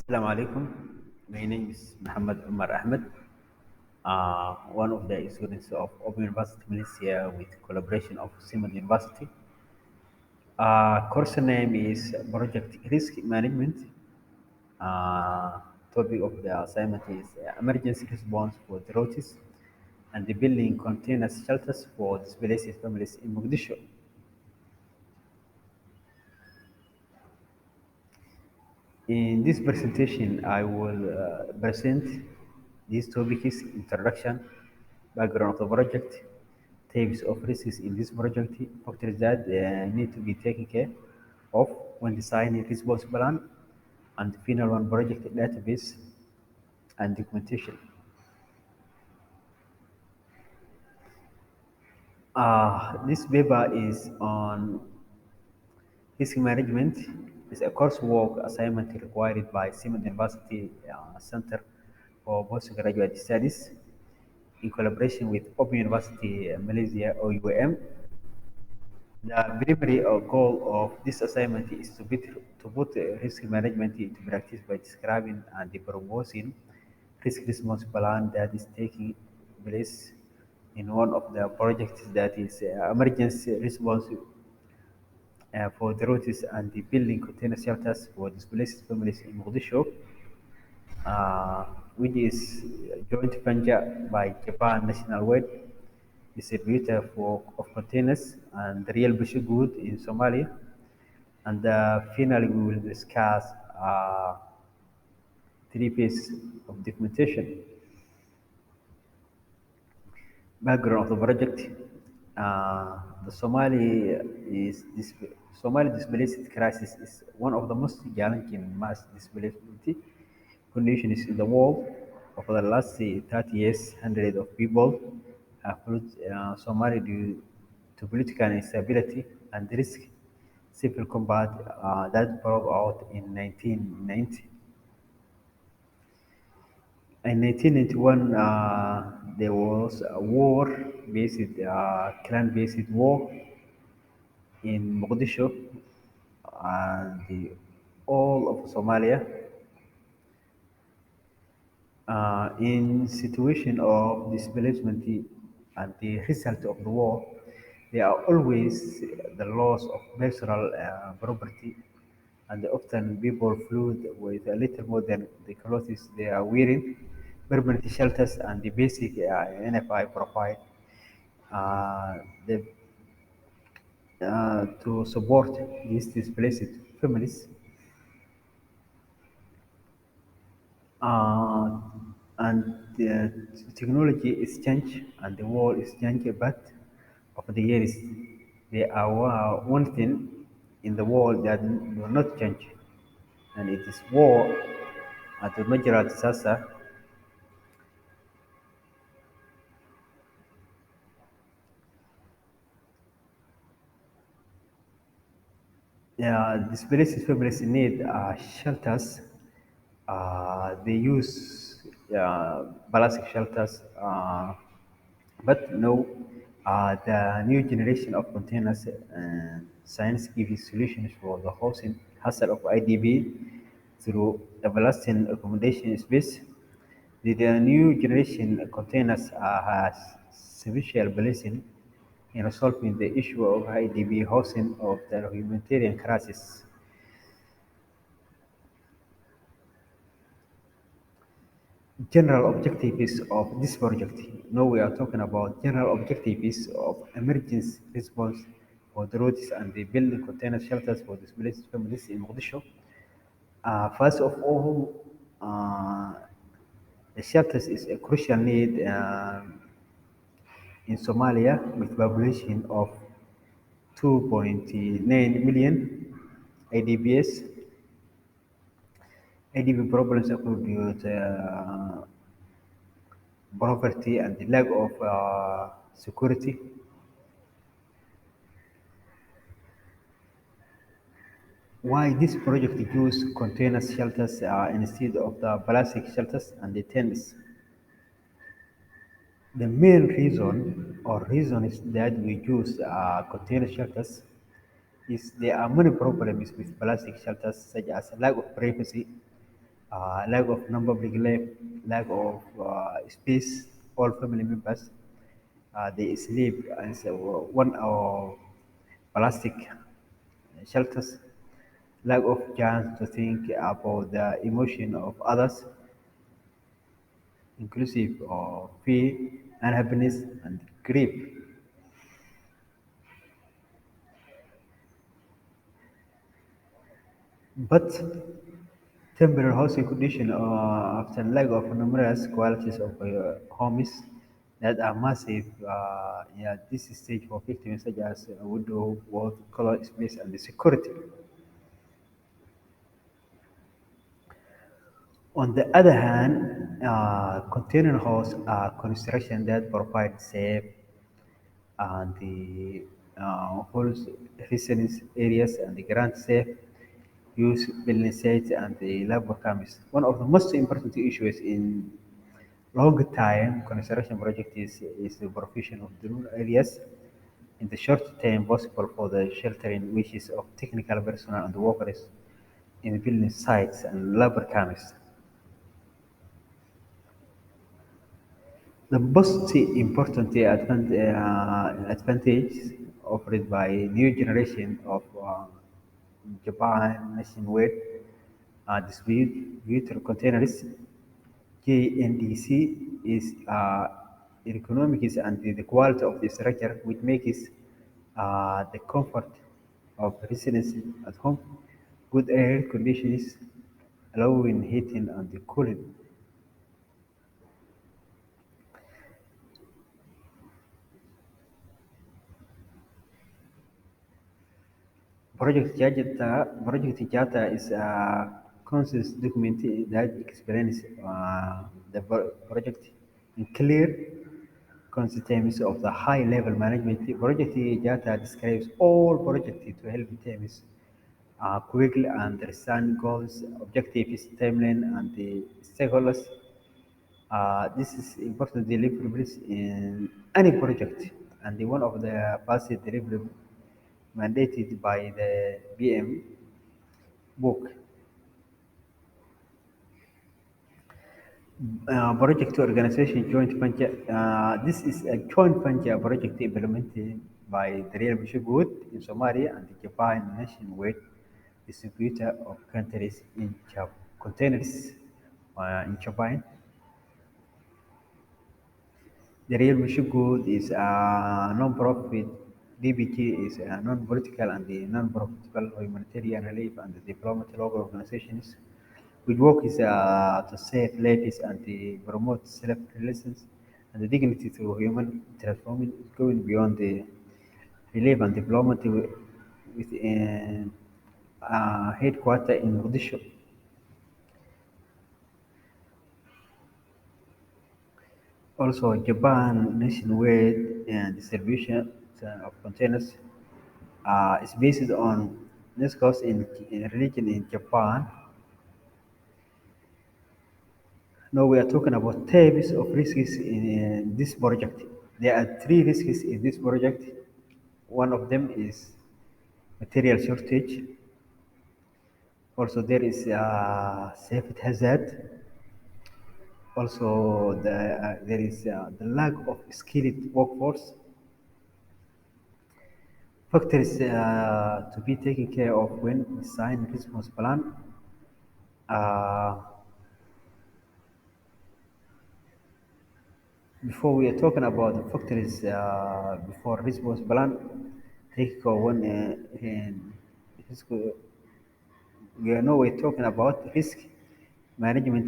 Assalamu alaikum. My name is Muhammad Umar Ahmed, one of the students of Open University Malaysia with collaboration of Simon University. Course name is Project Risk Management. Uh, Topic of the assignment is emergency response for droughts and the building containers shelters for displaced families in Mogadishu. In this presentation, I will present these topics: introduction, background of the project, types of risks in this project, factors that need to be taken care of when designing response plan, and the final one, project database and documentation. This paper is on risk management. Is a coursework assignment required by Simon University Center for Postgraduate Studies in collaboration with Open University Malaysia (OUM). The primary goal of this assignment is to put risk management into practice by describing and proposing risk response plan that is taking place in one of the projects that is emergency response for the routes and the building container shelters for displaced families in Mogadishu, which is joint venture by Japan National Wide distributor of containers and real British goods in Somalia. And finally, we will discuss three pieces of documentation. Background of the project. The Somali displaced crisis is one of the most challenging mass displacement conditions in the world. Over the last 30 years, hundreds of people have fled Somalia due to political instability and risk civil combat that broke out in 1990. In 1991, there was a clan-based war in Mogadishu and all of Somalia. In situation of displacement and the result of the war, there are always the loss of personal property, and often people flood with a little more than the clothes they are wearing. Permanent shelters and the basic NFI provide uh, the, to support these displaced families. Uh, and the technology is changed and the world is changed, but over the years, there are one thing in the world that will not change, and it is war and the natural disaster. Displaced families need shelters. They use ballastic shelters, but no, the new generation of containers science gives solutions for the housing hassle of IDB through everlasting accommodation space. The new generation containers has special blessing in solving the issue of IDB housing of the humanitarian crisis. General objectives of this project. Now we are talking about general objectives of emergency response for the roads and the building container shelters for displaced families in Mogadishu. First of all, uh, the shelters is a crucial need in Somalia with population of 2.9 million IDPs. IDP problems include poverty and the lack of security. Why this project use container shelters instead of the plastic shelters and the tents? The main reason is that we use container shelters is there are many problems with plastic shelters such as lack of privacy, lack of non-public life, lack of space, all family members, they sleep as one of plastic shelters, lack of chance to think about the emotion of others, inclusive of fear, unhappiness, and grief. But temporary housing condition after lack of numerous qualities of homes that are massive this stage for victims such as widow, water, color, space, and the security. On the other hand, container house are construction that provide safe and the holds residence areas and the grant safe use building sites and the labor camps. One of the most important issues in long time construction project is the provision of drone areas in the short term possible for the sheltering wishes of technical personnel and workers in building sites and labor camps. The most important advantage offered by new generation of Japan nationwide distributor containers JNDC is economics and the quality of the structure, which makes the comfort of residents at home, good air conditions, allowing heating and the cooling. Project Jata is a consensus document that explains project in clear concept terms of the high-level management. Project Jata describes all projects to help teams quickly understand goals, objectives, timeline, and the stakeholders. This is important deliverables in any project, and one of the basic deliverables mandated by the BM book. Project organization joint venture. This is a joint venture project implemented by the Real Good in Somalia and the Japan nationwide distributor of countries in containers in Japan. The Real Good is a non-profit. DBG is a non-political and the non-profitable humanitarian relief and diplomatic local organizations which work is to save lives and to promote self-reliance and the dignity to human transforming going beyond the relief and diplomacy with headquarters in Mogadishu. Also, Japan nationwide distribution of containers is based on NESCOs in religion in Japan. Now we are talking about types of risks in this project. There are three risks in this project. One of them is material shortage. Also, there is safety hazard. Also, there is the lack of skilled workforce. Factors to be taken care of when design response plan. Uh, Before we are talking about the factories before response plan, take one in risk, we are now we're talking about risk management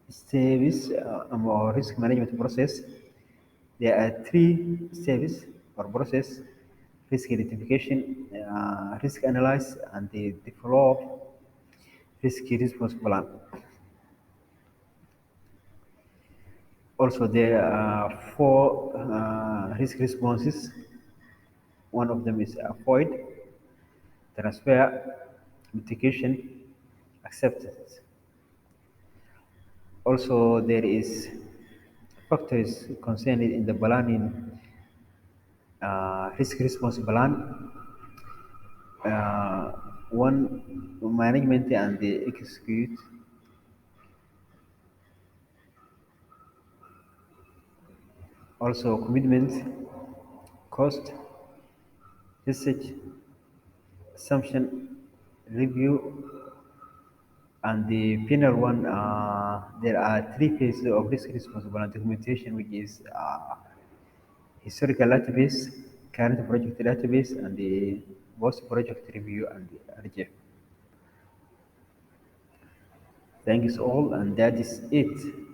stages or risk management process. There are three stages or process: risk identification, risk analyze, and the develop risk response plan. Also, there are four risk responses. One of them is avoid, transfer, mitigation, acceptance. Also, there is factors concerned in the planning risk response plan. one management and the execute, also commitment, cost, usage, assumption, review, and the final one. There are three phases of risk responsible and documentation, which is historical database, current project database, and the post-project review and the RGF. Thanks all, and that is it.